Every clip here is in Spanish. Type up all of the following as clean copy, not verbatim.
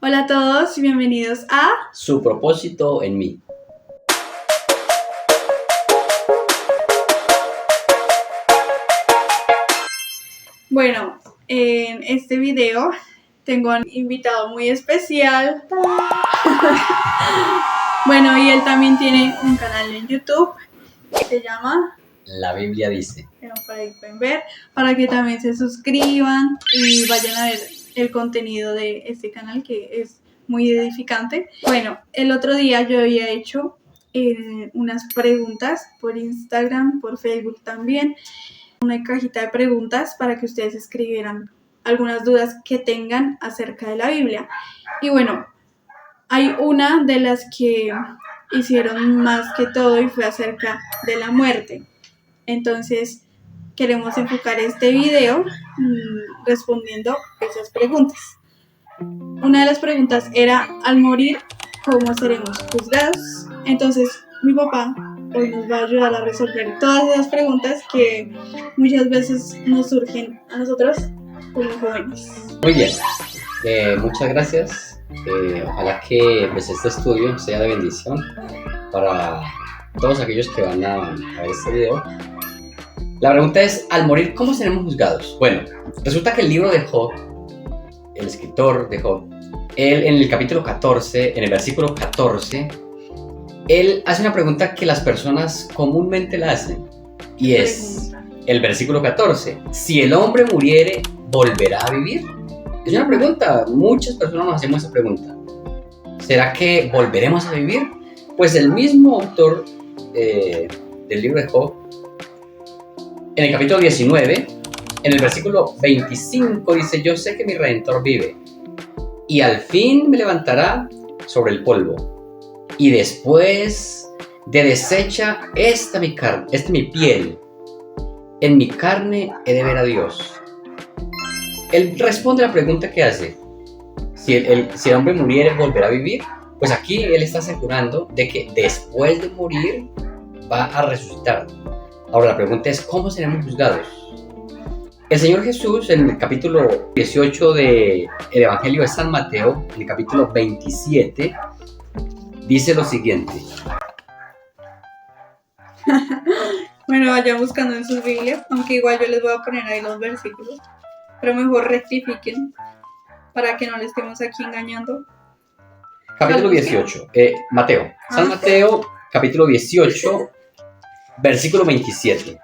Hola a todos y bienvenidos a Su propósito en mí. Bueno, en este video tengo un invitado muy especial. Bueno, y él también tiene un canal en YouTube que se llama La Biblia dice. Por ahí pueden ver, para que también se suscriban y vayan a ver el contenido de este canal que es muy edificante. Bueno, el otro día yo había hecho unas preguntas por Instagram, por Facebook también, una cajita de preguntas para que ustedes escribieran algunas dudas que tengan acerca de la Biblia. Y bueno, hay una de las que hicieron más que todo y fue acerca de la muerte. Entonces, queremos enfocar este video respondiendo esas preguntas. Una de las preguntas era, al morir, ¿cómo seremos juzgados? Entonces, mi papá hoy nos va a ayudar a resolver todas esas preguntas que muchas veces nos surgen a nosotros como jóvenes. Muy bien, muchas gracias. Ojalá que pues, este estudio sea de bendición para todos aquellos que van a ver este video. La pregunta es, al morir, ¿cómo seremos juzgados? Bueno, resulta que el libro de Job, el escritor de Job, él en el capítulo 14, en el versículo 14, él hace una pregunta que las personas comúnmente la hacen, y es el versículo 14, si el hombre muriere, ¿volverá a vivir? Es una pregunta, muchas personas nos hacemos esa pregunta. ¿Será que volveremos a vivir? Pues el mismo autor del libro de Job, en el capítulo 19, en el versículo 25, dice, yo sé que mi Redentor vive, y al fin me levantará sobre el polvo, y después de deshecha esta mi piel, en mi carne he de ver a Dios. Él responde a la pregunta que hace, si el hombre muriere, ¿volverá a vivir? Pues aquí él está asegurando de que después de morir va a resucitar. Ahora la pregunta es, ¿cómo seremos juzgados? El Señor Jesús, en el capítulo 18 del Evangelio de San Mateo, en el capítulo 27, dice lo siguiente. Bueno, vayan buscando en sus Biblias, aunque igual yo les voy a poner ahí los versículos, pero mejor rectifiquen para que no le estemos aquí engañando. Capítulo 18, Mateo. San Mateo, capítulo 18, versículo 27.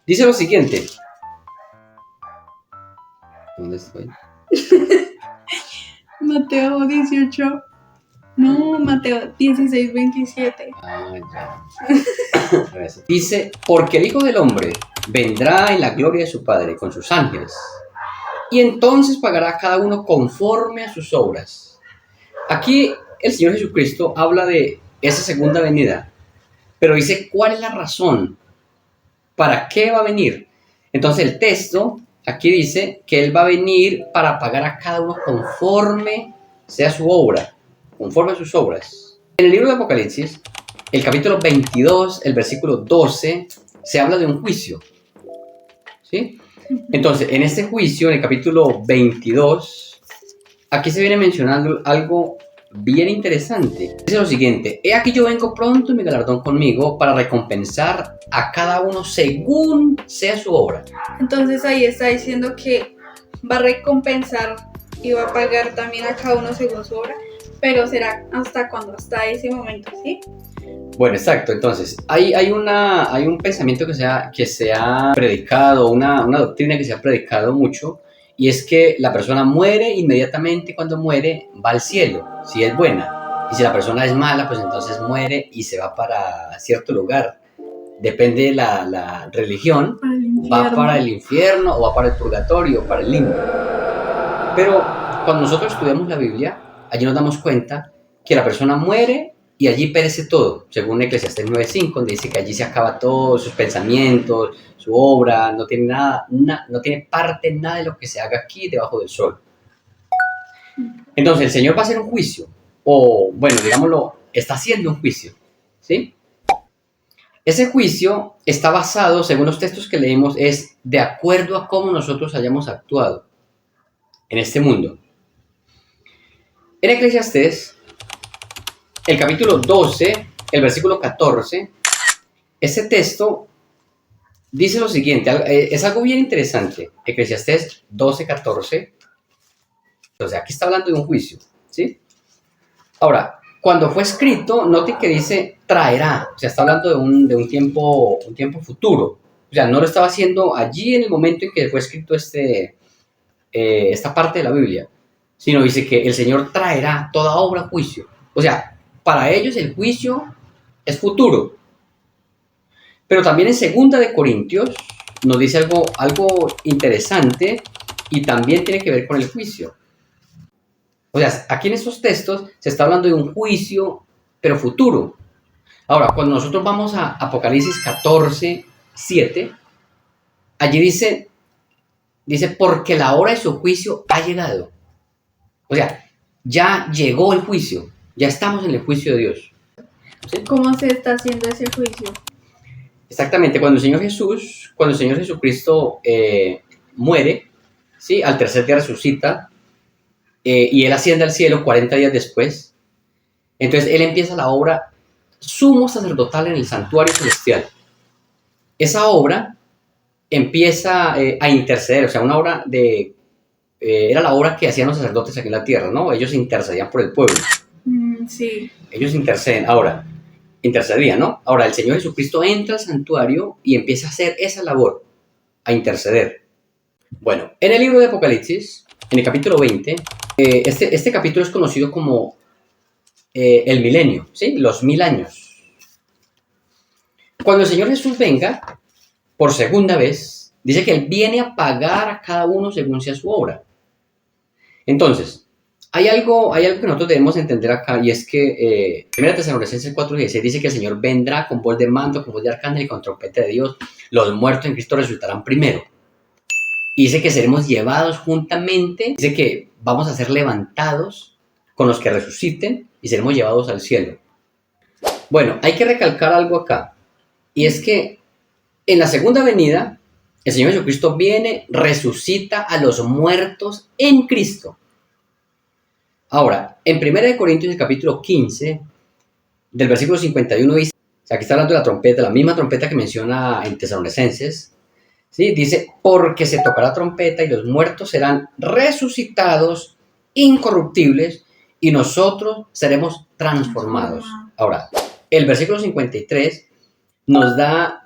Dice lo siguiente. ¿Dónde estoy? Mateo 18. No, Mateo 16, 27. Ya. Dice, porque el Hijo del Hombre vendrá en la gloria de su Padre con sus ángeles, y entonces pagará a cada uno conforme a sus obras. Aquí el Señor Jesucristo habla de esa segunda venida, pero dice cuál es la razón, para qué va a venir. Entonces el texto aquí dice que Él va a venir para pagar a cada uno conforme sea su obra, conforme a sus obras. En el libro de Apocalipsis, el capítulo 22, el versículo 12, se habla de un juicio, ¿sí? Entonces, en este juicio, en el capítulo 22, aquí se viene mencionando algo bien interesante. Dice lo siguiente, he aquí yo vengo pronto y mi galardón conmigo para recompensar a cada uno según sea su obra. Entonces ahí está diciendo que va a recompensar y va a pagar también a cada uno según su obra, pero será hasta cuando, hasta ese momento, ¿sí? Bueno, exacto. Entonces, hay un pensamiento que se ha predicado, una doctrina que se ha predicado mucho, y es que la persona muere inmediatamente, cuando muere va al cielo, si es buena. Y si la persona es mala, pues entonces muere y se va para cierto lugar. Depende de la religión, va para el infierno o va para el purgatorio o para el limbo. Pero cuando nosotros estudiamos la Biblia, allí nos damos cuenta que la persona muere y allí perece todo, según Eclesiastés 9:5, donde dice que allí se acaba todo, sus pensamientos, su obra, no tiene nada, no tiene parte nada de lo que se haga aquí debajo del sol. Entonces el Señor va a hacer un juicio, o bueno, digámoslo, está haciendo un juicio, ¿sí? Ese juicio está basado, según los textos que leímos, es de acuerdo a cómo nosotros hayamos actuado en este mundo. En Eclesiastés, el capítulo 12, el versículo 14, este texto dice lo siguiente, es algo bien interesante. Eclesiastés 12, 14. O sea, aquí está hablando de un juicio, ¿sí? Ahora, cuando fue escrito, note que dice traerá, o sea, está hablando de un tiempo futuro. O sea, no lo estaba haciendo allí en el momento en que fue escrito esta parte de la Biblia, sino dice que el Señor traerá toda obra a juicio. O sea, para ellos el juicio es futuro. Pero también en 2 Corintios nos dice algo interesante y también tiene que ver con el juicio. O sea, aquí en estos textos se está hablando de un juicio, pero futuro. Ahora, cuando nosotros vamos a Apocalipsis 14, 7, allí dice, porque la hora de su juicio ha llegado. O sea, ya llegó el juicio, ya estamos en el juicio de Dios. ¿Sí? ¿Cómo se está haciendo ese juicio? Exactamente, cuando el Señor Jesucristo muere, ¿sí? Al tercer día resucita, y Él asciende al cielo 40 días después, entonces Él empieza la obra sumo sacerdotal en el santuario celestial. Esa obra empieza a interceder, o sea, una obra era la obra que hacían los sacerdotes aquí en la tierra, ¿no? Ellos intercedían por el pueblo. Sí. Ellos intercedían, ¿no? Ahora, el Señor Jesucristo entra al santuario y empieza a hacer esa labor, a interceder. Bueno, en el libro de Apocalipsis, en el capítulo 20, este capítulo es conocido como el milenio, ¿sí? Los 1000 años. Cuando el Señor Jesús venga, por segunda vez, dice que Él viene a pagar a cada uno según sea su obra. Entonces, hay algo que nosotros debemos entender acá, y es que 1 Tesalonicenses 4:16 dice que el Señor vendrá con voz de mando, con voz de arcángel y con trompeta de Dios. Los muertos en Cristo resucitarán primero. Y dice que seremos llevados juntamente, dice que vamos a ser levantados con los que resuciten y seremos llevados al cielo. Bueno, hay que recalcar algo acá, y es que en la segunda venida, el Señor Jesucristo viene, resucita a los muertos en Cristo. Ahora, en 1 Corintios, el capítulo 15, del versículo 51, dice, o sea, aquí está hablando de la trompeta, la misma trompeta que menciona en Tesalonicenses, ¿sí? Dice, porque se tocará trompeta y los muertos serán resucitados incorruptibles y nosotros seremos transformados. Ahora, el versículo 53 nos da,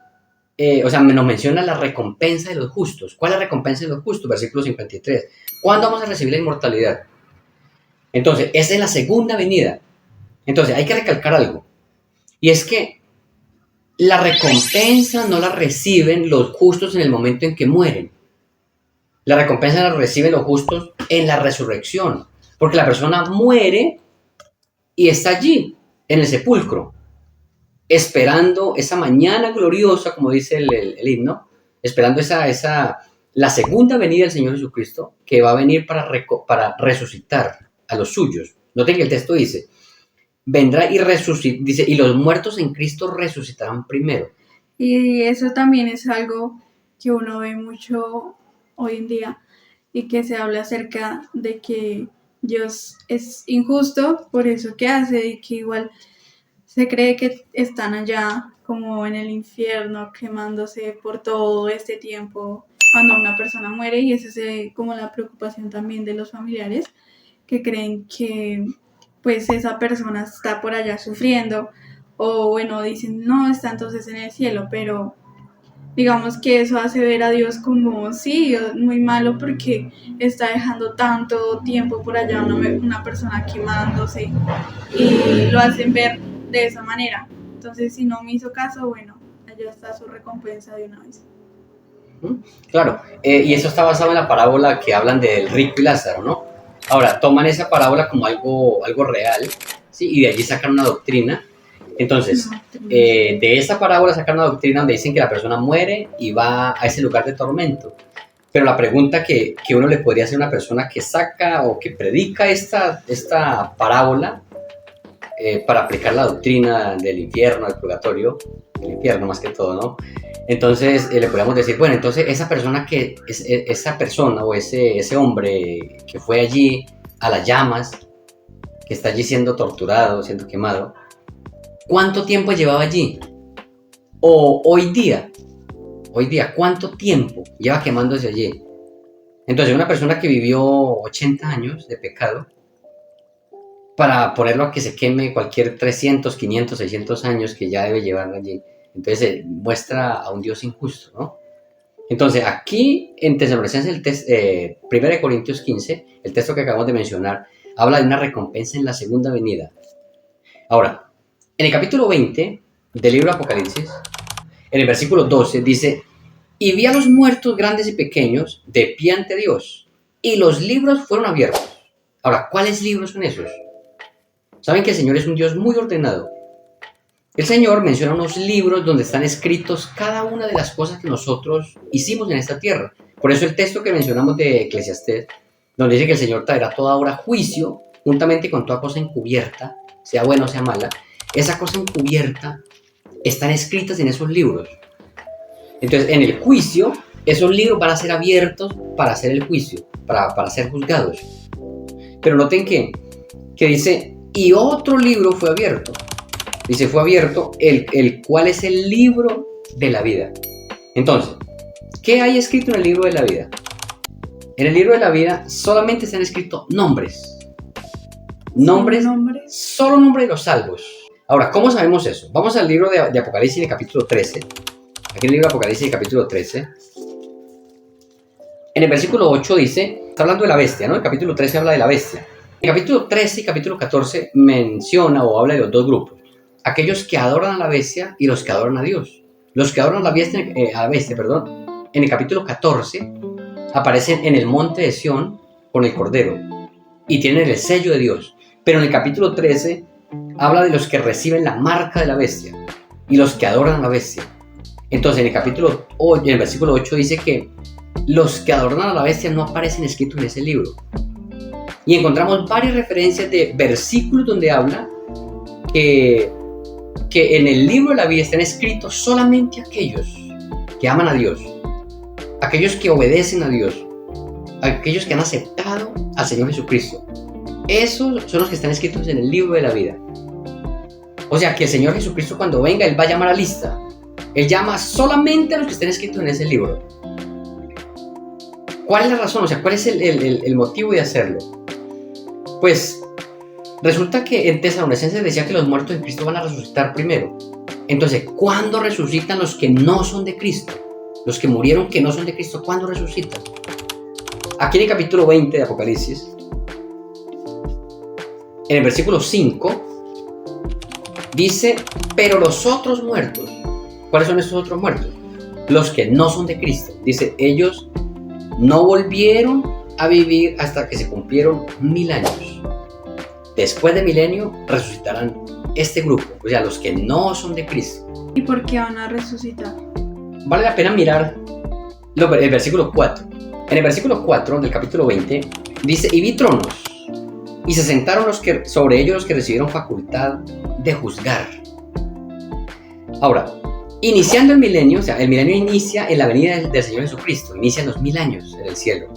nos menciona la recompensa de los justos. ¿Cuál es la recompensa de los justos? Versículo 53. ¿Cuándo vamos a recibir la inmortalidad? Entonces, esa es la segunda venida. Entonces, hay que recalcar algo. Y es que la recompensa no la reciben los justos en el momento en que mueren. La recompensa la reciben los justos en la resurrección. Porque la persona muere y está allí, en el sepulcro, esperando esa mañana gloriosa, como dice el himno, esperando la segunda venida del Señor Jesucristo, que va a venir para resucitar a los suyos. Noten que el texto dice, vendrá y resucitará, dice, y los muertos en Cristo resucitarán primero. Y eso también es algo que uno ve mucho hoy en día y que se habla acerca de que Dios es injusto por eso que hace y que igual se cree que están allá como en el infierno quemándose por todo este tiempo cuando una persona muere, y esa es como la preocupación también de los familiares, que creen que pues esa persona está por allá sufriendo, o bueno, dicen no, está entonces en el cielo, pero digamos que eso hace ver a Dios como sí, muy malo porque está dejando tanto tiempo por allá una persona quemándose, y lo hacen ver de esa manera. Entonces, si no me hizo caso, bueno, allá está su recompensa de una vez. Claro, y eso está basado en la parábola que hablan del rico y Lázaro, ¿no? Ahora, toman esa parábola como algo real, ¿sí? Y de allí sacan una doctrina. Entonces, de esa parábola sacan una doctrina donde dicen que la persona muere y va a ese lugar de tormento. Pero la pregunta que uno le podría hacer a una persona que saca o que predica esta parábola para aplicar la doctrina del infierno, del purgatorio, el infierno más que todo, ¿no? Entonces le podríamos decir, bueno, entonces esa persona o ese hombre que fue allí a las llamas, que está allí siendo torturado, siendo quemado, ¿cuánto tiempo llevaba allí? O hoy día, ¿cuánto tiempo lleva quemándose allí? Entonces, una persona que vivió 80 años de pecado, para ponerlo a que se queme cualquier 300, 500, 600 años que ya debe llevar allí, entonces muestra a un Dios injusto, ¿no? Entonces, aquí en Tesalonicenses, 1 Corintios 15, el texto que acabamos de mencionar, habla de una recompensa en la segunda venida. Ahora, en el capítulo 20 del libro de Apocalipsis, en el versículo 12, dice: y vi a los muertos grandes y pequeños de pie ante Dios, y los libros fueron abiertos. Ahora, ¿cuáles libros son esos? Saben que el Señor es un Dios muy ordenado. El Señor menciona unos libros donde están escritos cada una de las cosas que nosotros hicimos en esta tierra. Por eso el texto que mencionamos de Eclesiastés, donde dice que el Señor traerá toda obra a juicio, juntamente con toda cosa encubierta, sea buena o sea mala, esa cosa encubierta están escritas en esos libros. Entonces, en el juicio, esos libros van a ser abiertos para hacer el juicio, para ser juzgados. Pero noten que dice, y otro libro fue abierto. Dice, fue abierto, el cual es el libro de la vida. Entonces, ¿qué hay escrito en el libro de la vida? En el libro de la vida solamente se han escrito nombres. Nombres, solo nombres de los salvos. Ahora, ¿cómo sabemos eso? Vamos al libro de Apocalipsis en el capítulo 13. Aquí en el libro de Apocalipsis, capítulo 13. En el versículo 8 dice, está hablando de la bestia, ¿no? El capítulo 13 habla de la bestia. El capítulo 13 y capítulo 14 menciona o habla de los dos grupos. Aquellos que adoran a la bestia y los que adoran a Dios. Los que adoran a la bestia, en el capítulo 14 aparecen en el monte de Sión con el Cordero y tienen el sello de Dios. Pero en el capítulo 13 habla de los que reciben la marca de la bestia y los que adoran a la bestia. Entonces en el capítulo 8, en el versículo 8 dice que los que adoran a la bestia no aparecen escritos en ese libro. Y encontramos varias referencias de versículos donde habla que en el libro de la vida están escritos solamente aquellos que aman a Dios, aquellos que obedecen a Dios, aquellos que han aceptado al Señor Jesucristo. Esos son los que están escritos en el libro de la vida. O sea que el Señor Jesucristo, cuando venga, Él va a llamar a lista. Él llama solamente a los que estén escritos en ese libro. ¿Cuál es la razón? O sea, ¿cuál es el motivo de hacerlo? Pues resulta que en Tesalonicenses decía que los muertos en Cristo van a resucitar primero. Entonces, ¿cuándo resucitan los que no son de Cristo? Los que murieron que no son de Cristo, ¿cuándo resucitan? Aquí en el capítulo 20 de Apocalipsis, en el versículo 5, dice, pero los otros muertos, ¿cuáles son esos otros muertos? Los que no son de Cristo. Dice, ellos no volvieron a vivir hasta que se cumplieron 1000 años. Después de milenio resucitarán este grupo, o sea, los que no son de Cristo. ¿Y por qué van a resucitar? Vale la pena mirar el versículo 4. En el versículo 4 del capítulo 20 dice, y vi tronos, y se sentaron sobre ellos los que recibieron facultad de juzgar. Ahora, iniciando el milenio, o sea, el milenio inicia en la venida del Señor Jesucristo, inicia en los 1000 años en el cielo.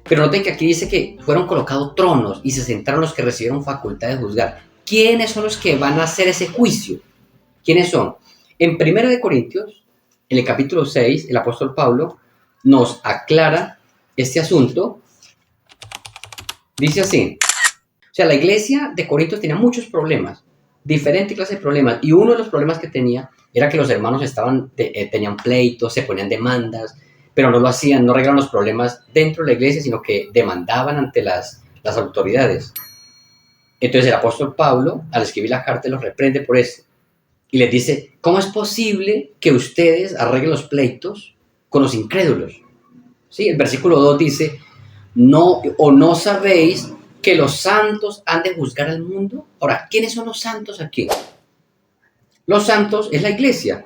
Pero noten que aquí dice que fueron colocados tronos y se sentaron los que recibieron facultad de juzgar. ¿Quiénes son los que van a hacer ese juicio? ¿Quiénes son? En 1 Corintios, en el capítulo 6, el apóstol Pablo nos aclara este asunto. Dice así, o sea, la iglesia de Corintios tenía muchos problemas, diferentes clases de problemas, y uno de los problemas que tenía era que los hermanos tenían pleitos, se ponían demandas, pero no lo hacían, no arreglaban los problemas dentro de la iglesia, sino que demandaban ante las autoridades. Entonces el apóstol Pablo, al escribir la carta, los reprende por eso. Y les dice, ¿cómo es posible que ustedes arreglen los pleitos con los incrédulos? ¿Sí? El versículo 2 dice, ¿no sabéis que los santos han de juzgar al mundo? Ahora, ¿quiénes son los santos aquí? Los santos es la iglesia.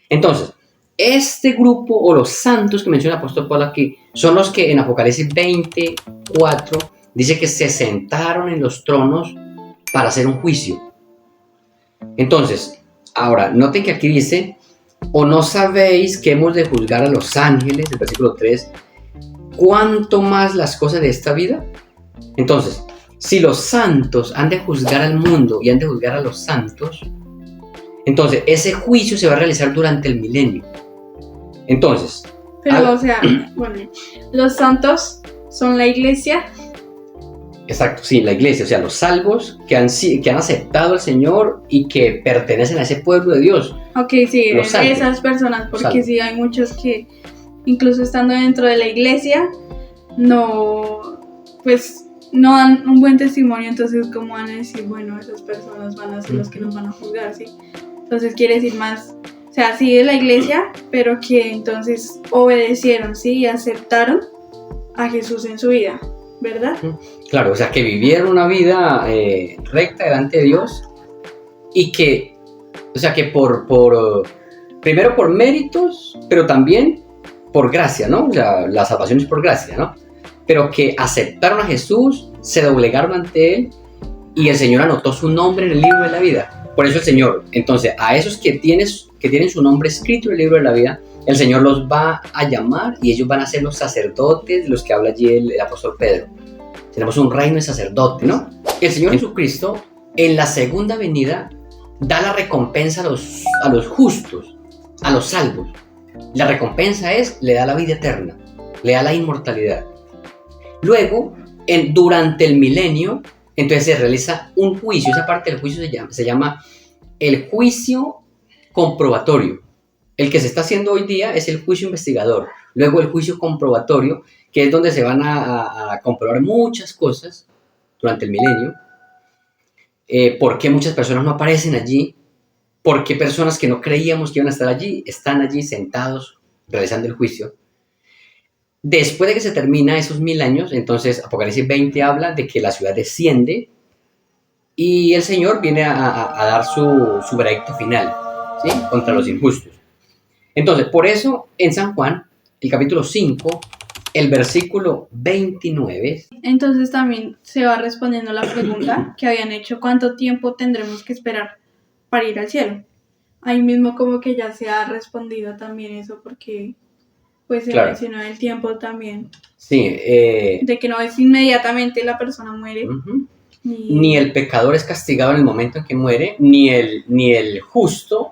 Entonces, este grupo o los santos que menciona el apóstol Pablo aquí son los que en Apocalipsis 24 dice que se sentaron en los tronos para hacer un juicio. Entonces, ahora, noten que aquí dice, ¿o no sabéis que hemos de juzgar a los ángeles? El versículo 3, ¿cuánto más las cosas de esta vida? Entonces, Si los santos han de juzgar al mundo y han de juzgar a los santos, entonces ese juicio se va a realizar durante el milenio. Entonces, Pero, o sea, bueno, los santos son la iglesia. exacto, sí, la iglesia, o sea, los salvos que han aceptado al Señor y que pertenecen a ese pueblo de Dios. Ok, sí, Los salvos. esas personas, porque Salvos. sí hay muchos que, incluso estando dentro de la iglesia, no, pues, no dan un buen testimonio, entonces, ¿cómo van a decir, bueno, esas personas van a ser los que nos van a juzgar, sí? Entonces, quiere decir más, o sea, sí de la iglesia, pero que entonces obedecieron, sí, y aceptaron a Jesús en su vida, ¿verdad? Claro, o sea, que vivieron una vida recta delante de Dios y que, o sea, que primero por méritos, pero también por gracia, ¿no? O sea, la salvación es por gracia, ¿no? Pero que aceptaron a Jesús, se doblegaron ante Él y el Señor anotó su nombre en el libro de la vida. Por eso el Señor, entonces, a esos que tienen su nombre escrito en el libro de la vida, el Señor los va a llamar y ellos van a ser los sacerdotes de los que habla allí el apóstol Pedro. Tenemos un reino de sacerdote, ¿no? El Señor Jesucristo, en la segunda venida, da la recompensa a los justos, a los salvos. La recompensa le da la vida eterna, le da la inmortalidad. Luego, durante el milenio, entonces se realiza un juicio. Esa parte del juicio se llama el juicio comprobatorio. El que se está haciendo hoy día es el juicio investigador. Luego el juicio comprobatorio, que es donde se van a comprobar muchas cosas durante el milenio. ¿Por qué muchas personas no aparecen allí? ¿Por qué personas que no creíamos que iban a estar allí están allí sentados realizando el juicio? Después de que se termina esos 1000 años, entonces Apocalipsis 20 habla de que la ciudad desciende y el Señor viene a dar su veredicto final, ¿sí? Contra los injustos. Entonces, por eso en San Juan, el capítulo 5, el versículo 29. Entonces también se va respondiendo la pregunta que habían hecho, ¿cuánto tiempo tendremos que esperar para ir al cielo? Ahí mismo como que ya se ha respondido también eso, porque pues se Claro. mencionó el tiempo también. Sí. De que no es inmediatamente la persona muere. Ni el pecador es castigado en el momento en que muere, ni el justo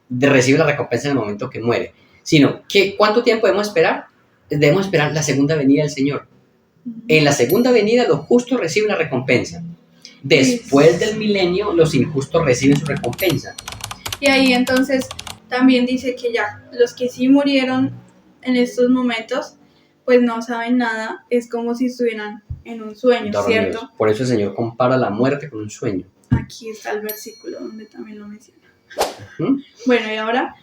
recibe la recompensa en el momento que muere. Sino, ¿cuánto tiempo debemos esperar? Debemos esperar la segunda venida del Señor. En la segunda venida los justos reciben la recompensa. Después del milenio los injustos reciben su recompensa. Y ahí entonces también dice que ya los que sí murieron en estos momentos pues no saben nada, es como si estuvieran en un sueño, dormidos. ¿cierto? Por eso el Señor compara la muerte con un sueño. Aquí está el versículo donde también lo menciona. Bueno, y ahora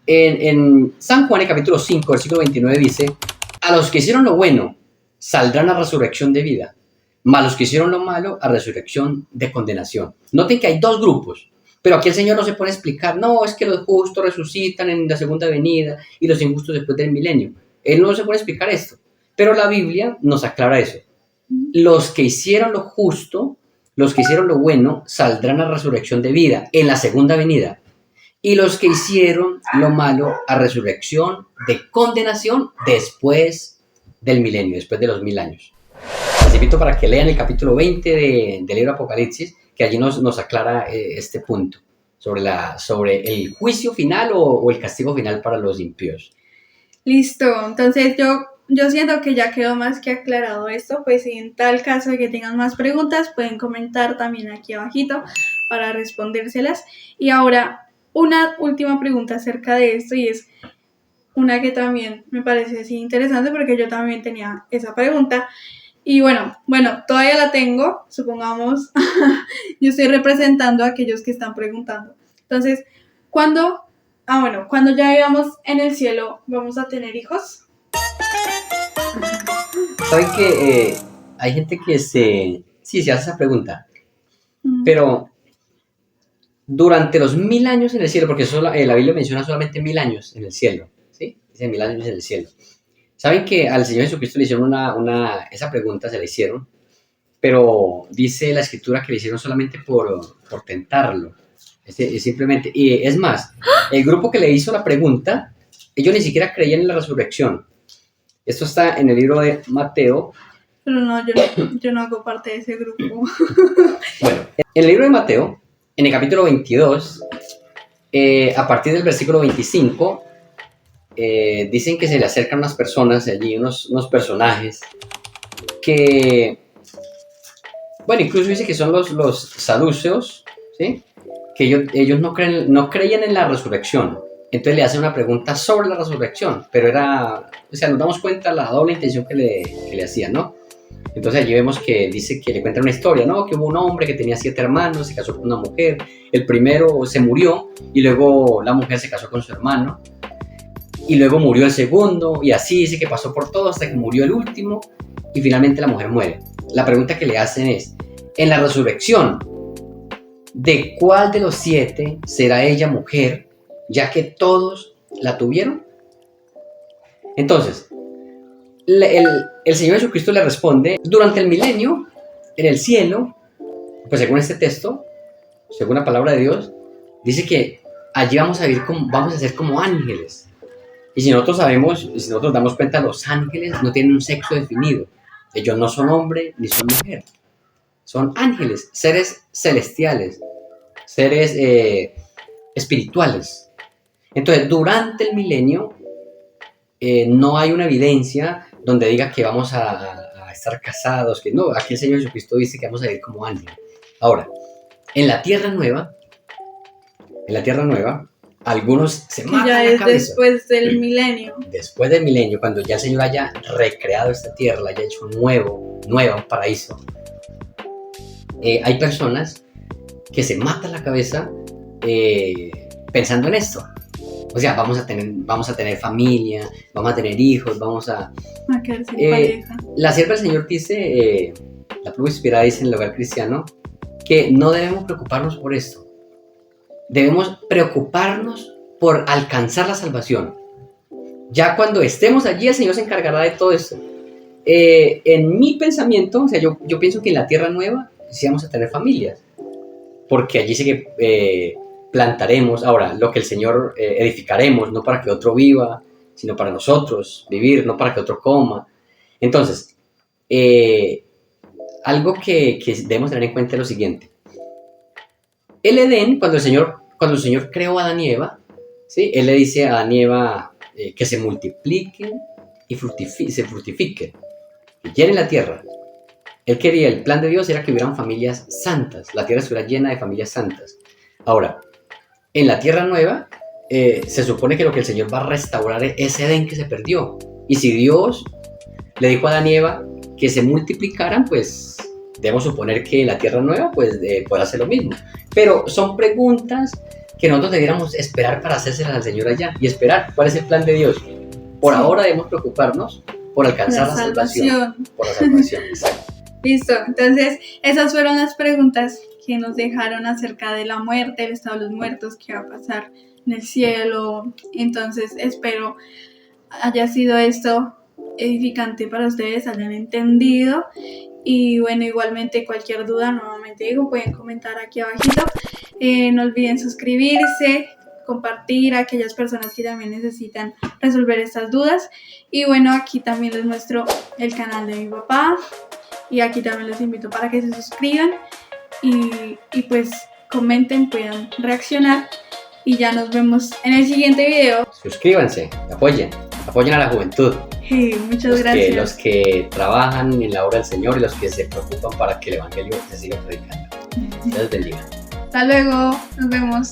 en San Juan, el capítulo 5, versículo 29 dice: a los que hicieron lo bueno saldrán a resurrección de vida, mas los que hicieron lo malo a resurrección de condenación. Noten que hay dos grupos, pero aquí el Señor no se pone a explicar, no, es que los justos resucitan en la segunda venida y los injustos después del milenio. Él no se pone a explicar esto, pero la Biblia nos aclara eso. Los que hicieron lo justo, los que hicieron lo bueno, saldrán a resurrección de vida en la segunda venida. Y los que hicieron lo malo a resurrección de condenación después del milenio, después de los 1000 años. Les invito para que lean el capítulo 20 del libro Apocalipsis, que allí nos aclara este punto sobre el juicio final o el castigo final para los impíos. Listo, entonces yo siento que ya quedó más que aclarado esto, pues si en tal caso de que tengan más preguntas pueden comentar también aquí abajito para respondérselas. Y ahora una última pregunta acerca de esto, y es una que también me parece así interesante porque yo también tenía esa pregunta. Y bueno, todavía la tengo, supongamos, yo estoy representando a aquellos que están preguntando. Entonces, cuando ya vivamos en el cielo, ¿vamos a tener hijos? ¿Saben que hay gente que se hace esa pregunta? Pero durante los 1000 años en el cielo, porque la Biblia menciona solamente 1000 años en el cielo, ¿sí? Dice 1000 años en el cielo. ¿Saben que al Señor Jesucristo le hicieron esa pregunta, se la hicieron, pero dice la Escritura que le hicieron solamente por tentarlo? Simplemente, y es más, el grupo que le hizo la pregunta, ellos ni siquiera creían en la resurrección. Esto está en el libro de Mateo, Pero no, yo no hago parte de ese grupo. Bueno, en el libro de Mateo, en el capítulo 22, a partir del versículo 25, dicen que se le acercan unas personas allí, unos personajes que, bueno, incluso dice que son los saduceos, ¿sí? Que ellos no creían en la resurrección. Entonces le hacen una pregunta sobre la resurrección, pero o sea, nos damos cuenta de la doble intención que le hacían, ¿no? Entonces allí vemos que dice que le cuentan una historia, ¿no? Que hubo un hombre que tenía 7 hermanos, se casó con una mujer, el primero se murió y luego la mujer se casó con su hermano y luego murió el segundo y así dice que pasó por todo hasta que murió el último y finalmente la mujer muere. La pregunta que le hacen es, en la resurrección, ¿de cuál de los 7 será ella mujer, ya que todos la tuvieron? Entonces, el Señor Jesucristo le responde, durante el milenio, en el cielo, pues según este texto, según la palabra de Dios, dice que allí vamos a ser como ángeles. Y si nosotros damos cuenta, los ángeles no tienen un sexo definido. Ellos no son hombre ni son mujer. Son ángeles, seres celestiales, seres espirituales. Entonces, durante el milenio, no hay una evidencia donde diga que vamos a estar casados, que no, aquí el Señor Jesucristo dice que vamos a ir como ángeles. Ahora, en la tierra nueva, algunos se matan ya la cabeza. Después del milenio. Después del milenio, cuando ya el Señor haya recreado esta tierra, la haya hecho nueva, un paraíso, hay personas que se matan la cabeza pensando en esto. O sea, vamos a tener familia, vamos a tener hijos, vamos a quedar sin pareja. La sierva del Señor dice, la pluma inspirada dice en el hogar cristiano, que no debemos preocuparnos por esto. Debemos preocuparnos por alcanzar la salvación. Ya cuando estemos allí, el Señor se encargará de todo esto. En mi pensamiento, o sea, yo pienso que en la tierra nueva sí vamos a tener familias, porque allí sí que plantaremos, ahora, lo que el Señor edificaremos, no para que otro viva, sino para nosotros vivir, no para que otro coma. Entonces, algo que debemos tener en cuenta es lo siguiente. El Edén, cuando el Señor creó a Adán y Eva, ¿sí? Él le dice a Adán y Eva que se multipliquen y se fructifiquen, que llenen la tierra. El plan de Dios era que hubieran familias santas, la tierra estuviera llena de familias santas. Ahora, en la tierra nueva, se supone que lo que el Señor va a restaurar es ese Edén que se perdió. Y si Dios le dijo a Adán y Eva que se multiplicaran, pues debemos suponer que en la tierra nueva pues, puede hacer lo mismo. Pero son preguntas que nosotros debiéramos esperar para hacérselas al Señor allá y esperar cuál es el plan de Dios. Por ahora debemos preocuparnos por alcanzar la salvación. Por la salvación, exacto. Listo, entonces esas fueron las preguntas que nos dejaron acerca de la muerte, el estado de los muertos, qué va a pasar en el cielo. Entonces espero haya sido esto edificante para ustedes, hayan entendido. Y bueno, igualmente cualquier duda, nuevamente digo, pueden comentar aquí abajito. No olviden suscribirse, compartir a aquellas personas que también necesitan resolver estas dudas. Y bueno, aquí también les muestro el canal de mi papá. Y aquí también los invito para que se suscriban y pues comenten, puedan reaccionar. Y ya nos vemos en el siguiente video. Suscríbanse, apoyen a la juventud. Muchas gracias. Los que trabajan en la obra del Señor y los que se preocupan para que el Evangelio se siga predicando. Dios bendiga. Hasta luego, nos vemos.